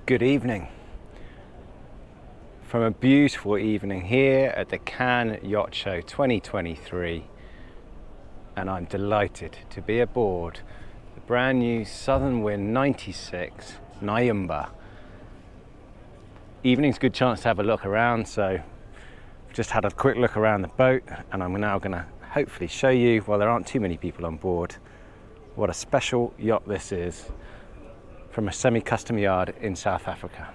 Good evening from a beautiful evening here at the Cannes Yacht Show 2023, and I'm delighted to be aboard the brand new Southern Wind 96 Nyumba. Evening's a good chance to have a look around, so I've just had a quick look around the boat, and I'm now going to hopefully show you, while there aren't too many people on board, what a special yacht this is from a semi-custom yard in South Africa.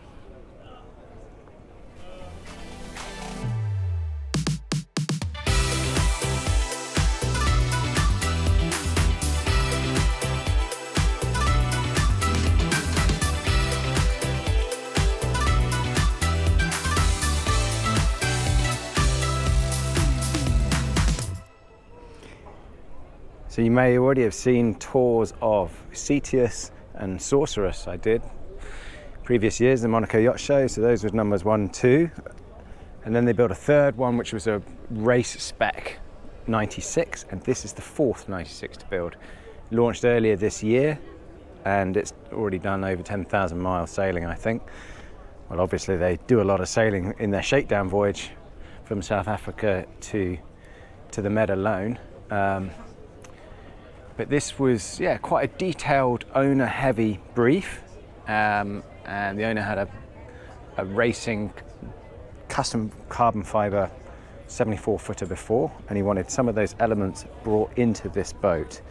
So you may already have seen tours of Cetius and Sorceress I did previous years, the Monaco Yacht Show, so those were numbers 1 and 2. And then they built a third one, which was a race spec 96, and this is the fourth 96 to build. Launched earlier this year, and it's already done over 10,000 miles sailing, I think. Well, obviously they do a lot of sailing in their shakedown voyage from South Africa to the Med alone. But this was, quite a detailed owner-heavy brief, and the owner had a racing custom carbon fibre 74-footer before, and he wanted some of those elements brought into this boat.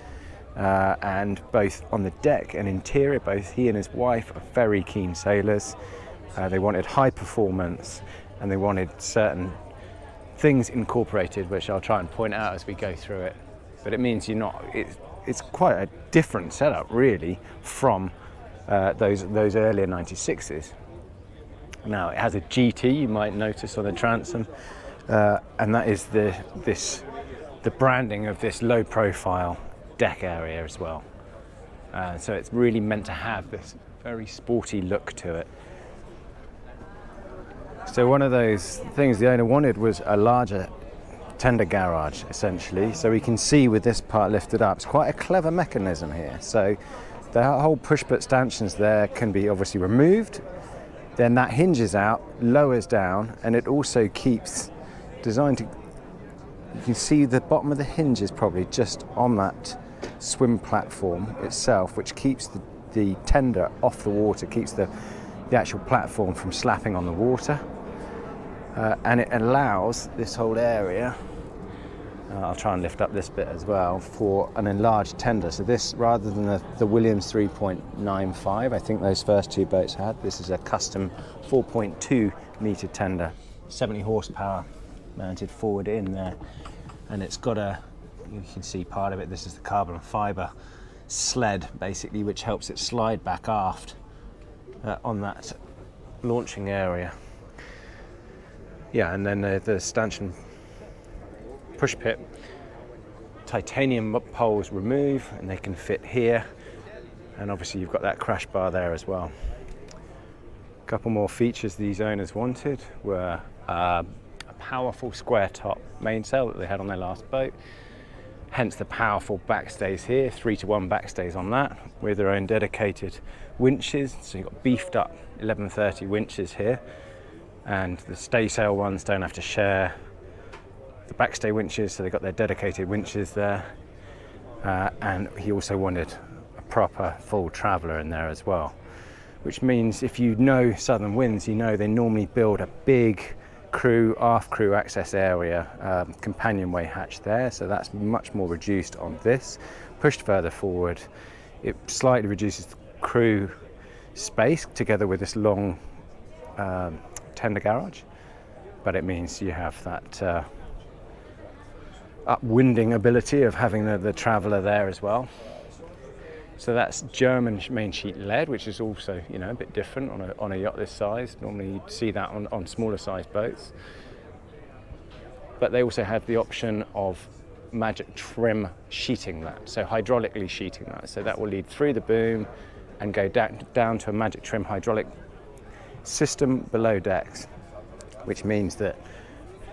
And both on the deck and interior, both he and his wife are very keen sailors. They wanted high performance, and they wanted certain things incorporated, which I'll try and point out as we go through it. But it means it's quite a different setup, really, from those earlier 96s. Now, it has a GT, you might notice on the transom, and that is the branding of this low-profile deck area as well. So it's really meant to have this very sporty look to it. So one of those things the owner wanted was a larger tender garage, essentially, so we can see with this part lifted up. It's quite a clever mechanism here. So the whole push-put stanchions there can be obviously removed, then that hinges out, lowers down, and it also keeps designed to, you can see the bottom of the hinge is probably just on that swim platform itself, which keeps the tender off the water, keeps the actual platform from slapping on the water, and it allows this whole area, I'll try and lift up this bit as well, for an enlarged tender. So this, rather than the Williams 3.95, I think those first two boats had, this is a custom 4.2 metre tender, 70 horsepower mounted forward in there. And it's got you can see part of it, this is the carbon fibre sled, basically, which helps it slide back aft on that launching area. Yeah, and then the stanchion push pit, titanium poles remove, and they can fit here, and obviously you've got that crash bar there as well. A couple more features these owners wanted were a powerful square top mainsail that they had on their last boat, hence the powerful backstays here, 3-to-1 backstays on that, with their own dedicated winches. So you've got beefed up 1130 winches here, and the staysail ones don't have to share the backstay winches, so they've got their dedicated winches there. And he also wanted a proper full traveller in there as well, which means if you know Southern Winds, you know they normally build a big aft crew access area, companionway hatch there, so that's much more reduced on this. Pushed further forward, it slightly reduces the crew space together with this long tender garage, but it means you have that upwinding ability of having the traveller there as well. So that's German main sheet lead, which is also, a bit different on a yacht this size. Normally you'd see that on smaller size boats. But they also have the option of magic trim sheeting that, so hydraulically sheeting that. So that will lead through the boom and go down to a magic trim hydraulic system below decks, which means that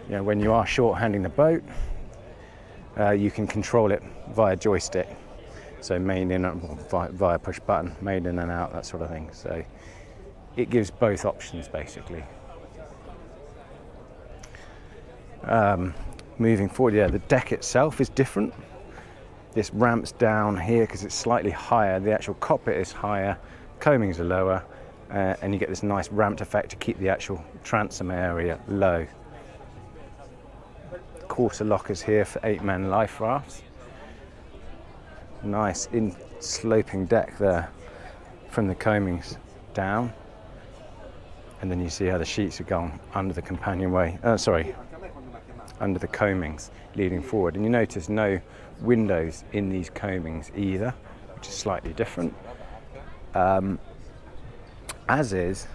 when you are short-handing the boat, you can control it via joystick. So main in, via push button, main in and out, that sort of thing. So it gives both options basically. Moving forward, yeah, the deck itself is different. This ramps down here because it's slightly higher. The actual cockpit is higher, coamings are lower, and you get this nice ramped effect to keep the actual transom area low. Quarter lockers here for 8-man life rafts. Nice in sloping deck there from the coamings down, and then you see how the sheets are gone under the companionway. Under the coamings leading forward, and you notice no windows in these coamings either, which is slightly different. As is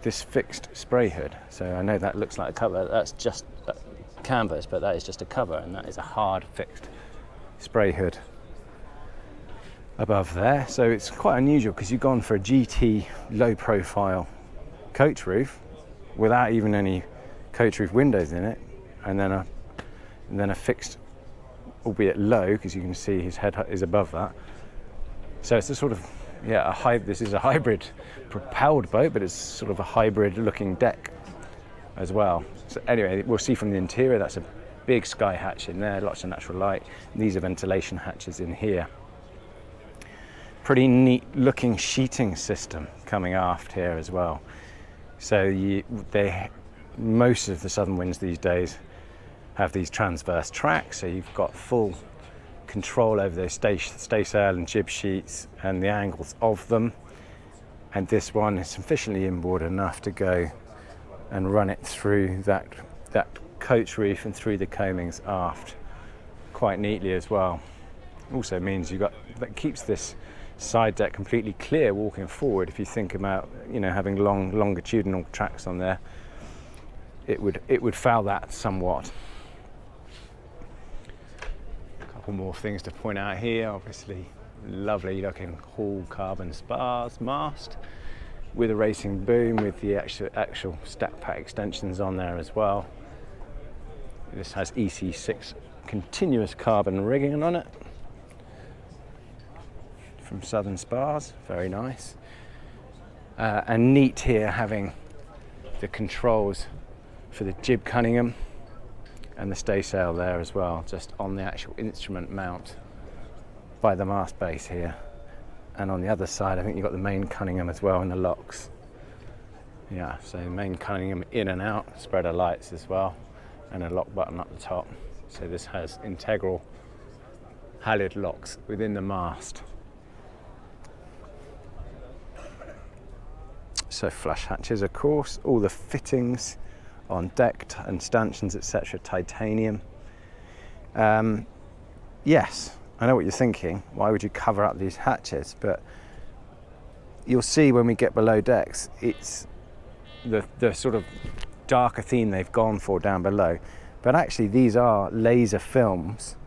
this fixed spray hood. So I know that looks like a cover. That's just canvas, but that is just a cover, and that is a hard fixed spray hood above there. So it's quite unusual because you've gone for a GT low profile coach roof without even any coach roof windows in it, and then a fixed, albeit low, because you can see his head is above that. So it's a sort of, yeah, this is a hybrid propelled boat, but it's sort of a hybrid looking deck as well. So anyway, we'll see from the interior, that's a big sky hatch in there, lots of natural light. And these are ventilation hatches in here. Pretty neat looking sheeting system coming aft here as well. So most of the southern winds these days have these transverse tracks, so you've got full control over those staysail and jib sheets and the angles of them. And this one is sufficiently inboard enough to go and run it through that coach reef and through the coamings aft quite neatly as well. Also means that keeps this side deck completely clear walking forward. If you think about, having longitudinal tracks on there, it would foul that somewhat. A couple more things to point out here. Obviously, lovely looking Hall carbon spars mast with a racing boom with the actual stack pack extensions on there as well. This has EC6 continuous carbon rigging on it from Southern Spars, very nice. And neat here having the controls for the jib Cunningham and the staysail there as well, just on the actual instrument mount by the mast base here. And on the other side, I think you've got the main Cunningham as well and the locks. Yeah, so main Cunningham in and out, spreader lights as well, and a lock button up the top. So this has integral halyard locks within the mast. So flush hatches, of course, all the fittings on deck and stanchions, etc., titanium. Yes, I know what you're thinking. Why would you cover up these hatches? But you'll see when we get below decks, it's the sort of darker theme they've gone for down below. But actually, these are laser films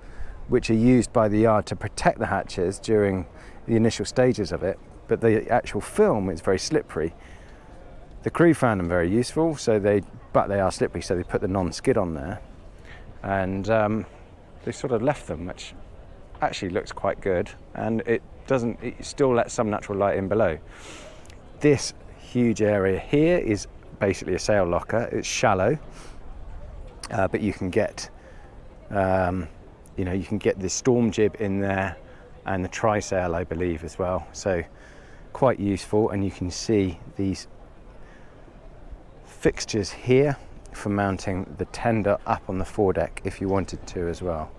which are used by the yard to protect the hatches during the initial stages of it. But the actual film is very slippery. The crew found them very useful, but they are slippery, so they put the non-skid on there, and they sort of left them, which actually looks quite good, and it still lets some natural light in below. This huge area here is basically a sail locker. It's shallow, but you can get, you can get the storm jib in there and the trysail, I believe, as well. So quite useful, and you can see these fixtures here for mounting the tender up on the foredeck if you wanted to as well.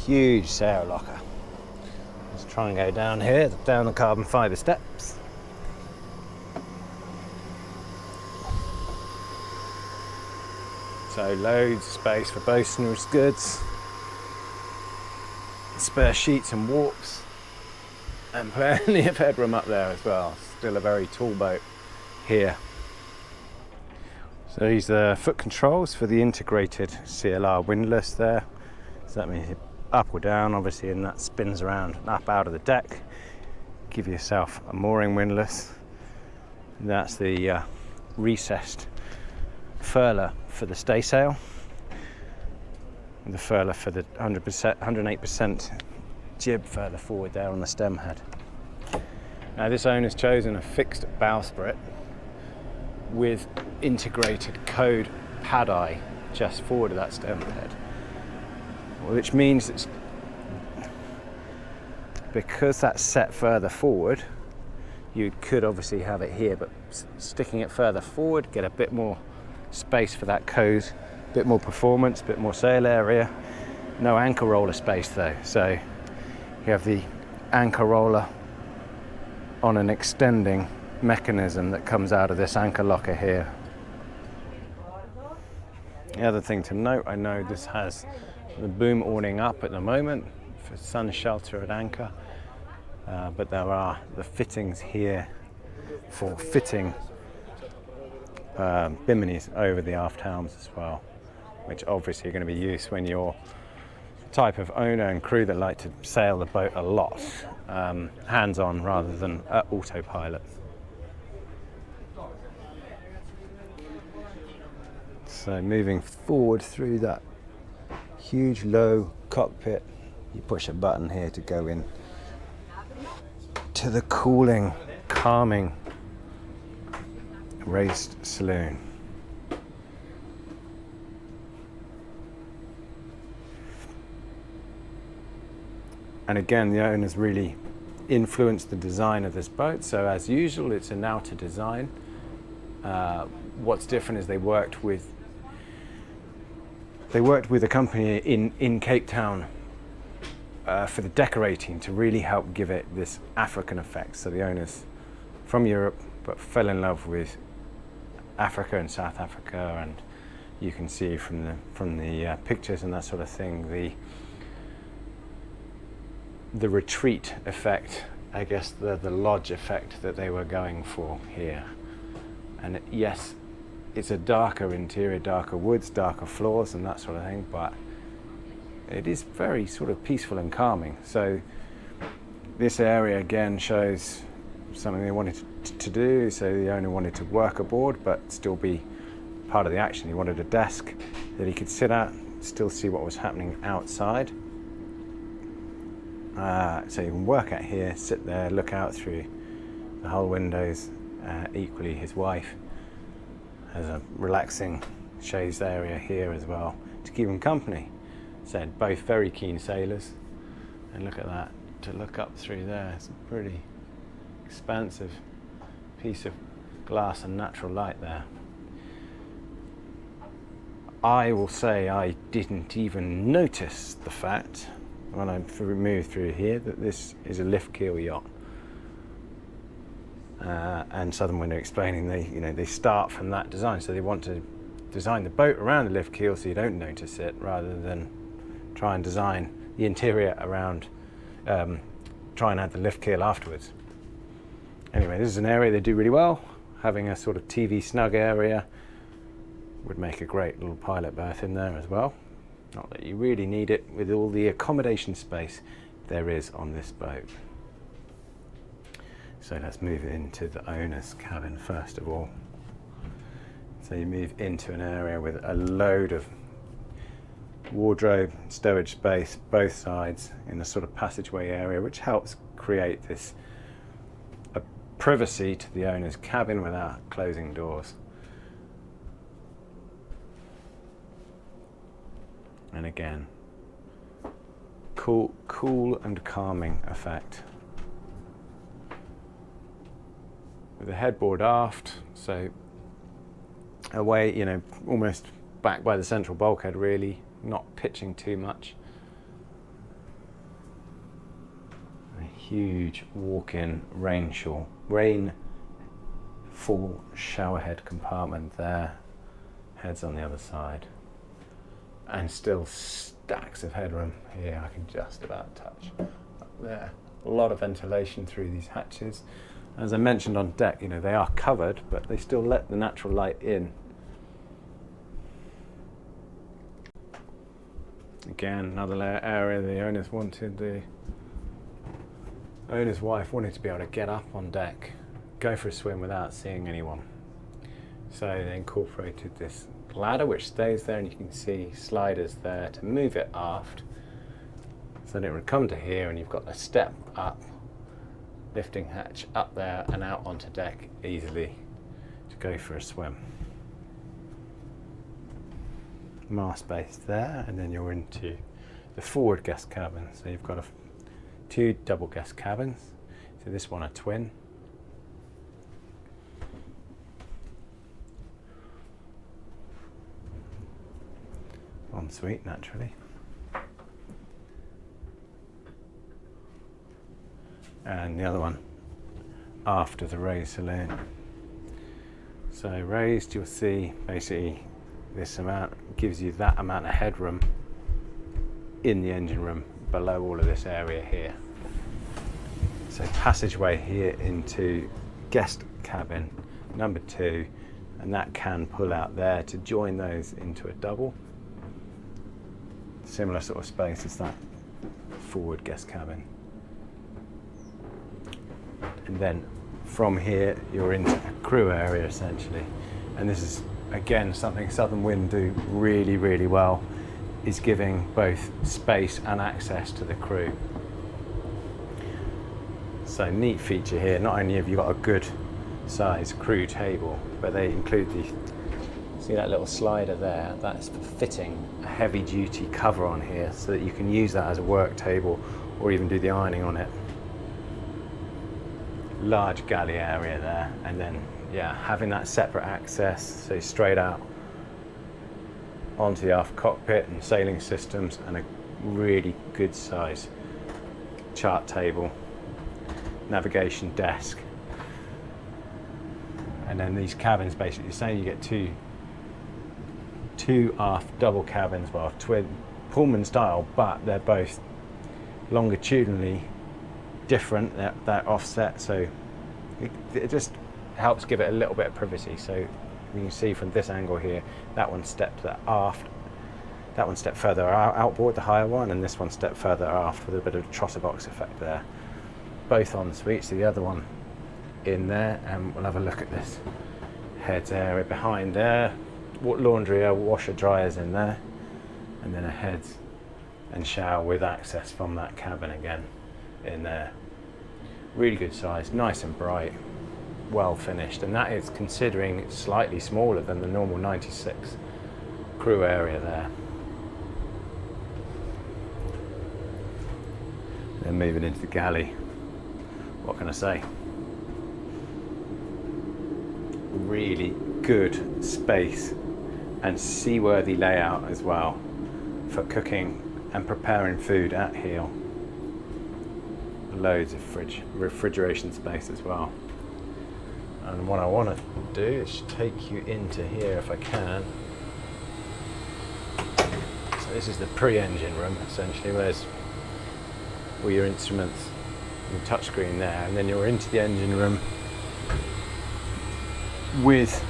Huge sail locker. Let's try and go down here, down the carbon fibre steps. So loads of space for bosun's goods, spare sheets and warps, and plenty of headroom up there as well. Still a very tall boat here. So these are foot controls for the integrated CLR windlass there. So that means up or down, obviously, and that spins around up out of the deck. Give yourself a mooring windlass. And that's the recessed furler for the staysail. the furler for the 108% jib further forward there on the stem head. Now this owner's chosen a fixed bowsprit with integrated code pad eye just forward of that stem head, which means it's because that's set further forward, you could obviously have it here, but sticking it further forward, get a bit more space for that code, a bit more performance, a bit more sail area. No anchor roller space though, so you have the anchor roller on an extending mechanism that comes out of this anchor locker here. The other thing to note, I know this has the boom awning up at the moment for sun shelter at anchor, but there are the fittings here for fitting biminis over the aft helms as well, which obviously are going to be used when you're the type of owner and crew that like to sail the boat a lot, hands-on rather than autopilot. So moving forward through that huge low cockpit, you push a button here to go in to the cooling, calming raised saloon. And again, the owners really influenced the design of this boat. So as usual, it's a Nauta design. What's different is they worked with a company in Cape Town for the decorating to really help give it this African effect. So the owners from Europe, but fell in love with Africa and South Africa, and you can see from the pictures and that sort of thing, the retreat effect, I guess the lodge effect that they were going for here. And yes, it's a darker interior, darker woods, darker floors and that sort of thing, but it is very sort of peaceful and calming. So this area again shows something they wanted to do. So the owner wanted to work aboard but still be part of the action. He wanted a desk that he could sit at, still see what was happening outside. So you can work at here, sit there, look out through the hull windows. Equally, his wife has a relaxing chaise area here as well to keep him company. Said both very keen sailors, and look at that, to look up through there, it's a pretty expansive piece of glass and natural light there. I will say I didn't even notice the fact when I moved through here that this is a lift keel yacht. And Southern Wind are explaining they start from that design, so they want to design the boat around the lift keel so you don't notice it, rather than try and design the interior around, try and add the lift keel afterwards. Anyway, this is an area they do really well. Having a sort of TV snug area would make a great little pilot berth in there as well. Not that you really need it with all the accommodation space there is on this boat. So let's move into the owner's cabin first of all. So you move into an area with a load of wardrobe, stowage space, both sides in a sort of passageway area, which helps create this privacy to the owner's cabin without closing doors. And again, cool and calming effect. With the headboard aft, so away, almost back by the central bulkhead really, not pitching too much. A huge walk-in rainfall showerhead compartment there, heads on the other side. And still stacks of headroom here, I can just about touch up there. A lot of ventilation through these hatches. As I mentioned on deck, they are covered, but they still let the natural light in. Again, another area the owners wanted. The owner's wife wanted to be able to get up on deck, go for a swim without seeing anyone. So they incorporated this ladder which stays there, and you can see sliders there to move it aft. So then it would come to here, and you've got a step up, lifting hatch up there and out onto deck easily to go for a swim. Mast base there, and then you're into the forward guest cabin. So you've got two double guest cabins. So this one a twin. Ensuite, naturally. And the other one after the raised saloon. So raised, you'll see basically this amount gives you that amount of headroom in the engine room below all of this area here. So passageway here into guest cabin number 2, and that can pull out there to join those into a double. Similar sort of space as that forward guest cabin. And then from here you're into the crew area essentially, and this is again something Southern Wind do really, really well, is giving both space and access to the crew. So neat feature here, not only have you got a good size crew table, but they include see that little slider there, that's for fitting a heavy duty cover on here so that you can use that as a work table or even do the ironing on it. Large galley area there, and then yeah, having that separate access, so straight out onto the aft cockpit and sailing systems, and a really good size chart table, navigation desk. And then these cabins basically saying you get two aft double cabins, well, twin Pullman style, but they're both longitudinally different, they're offset, so it just helps give it a little bit of privacy. So you can see from this angle here, that one stepped aft, that one stepped further outboard, the higher one, and this one stepped further aft with a bit of trotter box effect there. Both en suite, so the other one in there, and we'll have a look at this heads area behind there. Laundry, washer, dryers in there, and then a heads and shower with access from that cabin again in there. Really good size, nice and bright, well finished, and that is considering it's slightly smaller than the normal 96 crew area there. Then moving into the galley, what can I say? Really good space and seaworthy layout as well for cooking and preparing food at heel. Loads of refrigeration space as well. And what I want to do is take you into here if I can. So this is the pre-engine room essentially, where there's all your instruments and touchscreen there, and then you're into the engine room with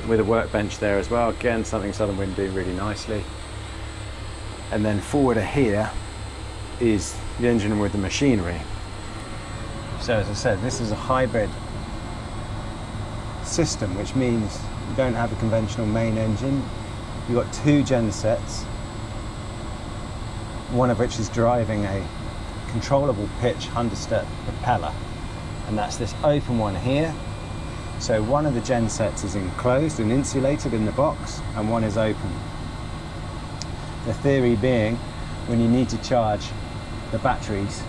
a workbench there as well. Again, something Southern Wind do really nicely. And then forward of here is the engine room with the machinery. So as I said, this is a hybrid system, which means you don't have a conventional main engine. You've got two gen sets, one of which is driving a controllable pitch understep propeller, and that's this open one here. So one of the gen sets is enclosed and insulated in the box, and one is open. The theory being, when you need to charge the batteries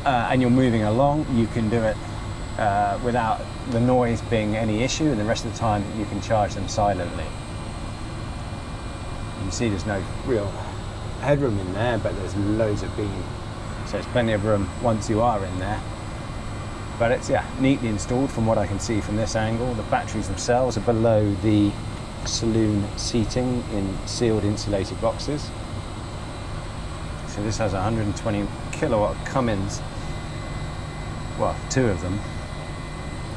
and you're moving along, you can do it without the noise being any issue, and the rest of the time you can charge them silently. You can see there's no real headroom in there, but there's loads of beam, so it's plenty of room once you are in there. But it's neatly installed from what I can see from this angle. The batteries themselves are below the saloon seating in sealed insulated boxes. So this has 120 kilowatt Cummins, well, two of them,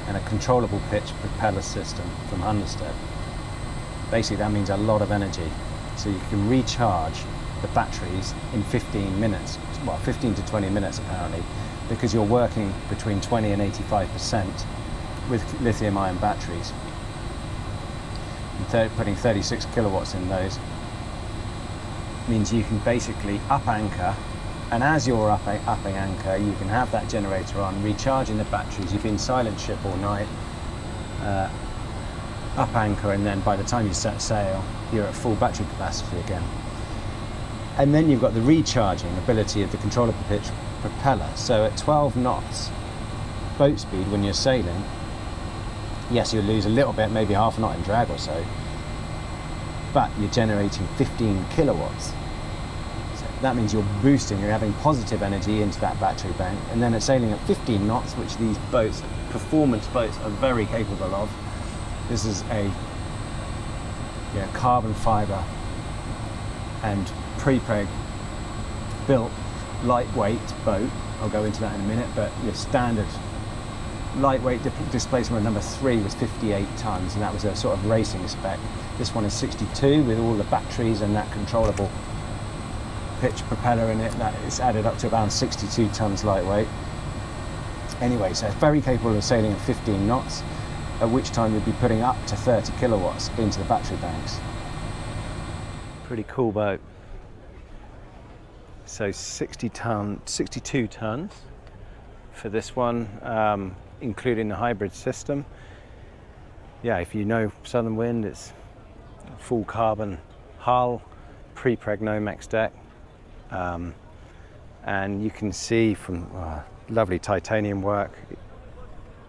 and a controllable pitch propeller system from Underdeck. Basically that means a lot of energy. So you can recharge the batteries in 15 minutes, well 15 to 20 minutes apparently, because you're working between 20 and 85% with lithium-ion batteries. And putting 36 kilowatts in those means you can basically up anchor, and as you're upping anchor, you can have that generator on, recharging the batteries. You've been silent ship all night, up anchor, and then by the time you set sail, you're at full battery capacity again. And then you've got the recharging ability of the controllable pitch propeller. So at 12 knots boat speed when you're sailing, yes, you'll lose a little bit, maybe half a knot in drag or so, but you're generating 15 kilowatts. So that means you're boosting, you're having positive energy into that battery bank. And then at sailing at 15 knots, which these boats, performance boats, are very capable of, this is a carbon fibre and pre-preg built lightweight boat. I'll go into that in a minute, but your standard lightweight displacement number 3 was 58 tons, and that was a sort of racing spec. This one is 62 with all the batteries and that controllable pitch propeller in it. That is added up to around 62 tons lightweight. Anyway, so it's very capable of sailing at 15 knots, at which time we'd be putting up to 30 kilowatts into the battery banks. Pretty cool boat. So 62 tons for this one, including the hybrid system. Yeah, if you know Southern Wind, it's full carbon hull, pre-preg Nomex deck, and you can see from lovely titanium work.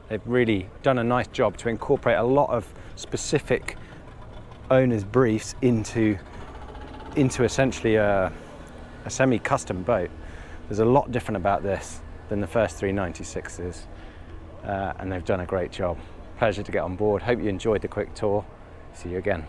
They've really done a nice job to incorporate a lot of specific owners' briefs into essentially a semi-custom boat. There's a lot different about this than the first 396s, and they've done a great job. Pleasure to get on board. Hope you enjoyed the quick tour. See you again.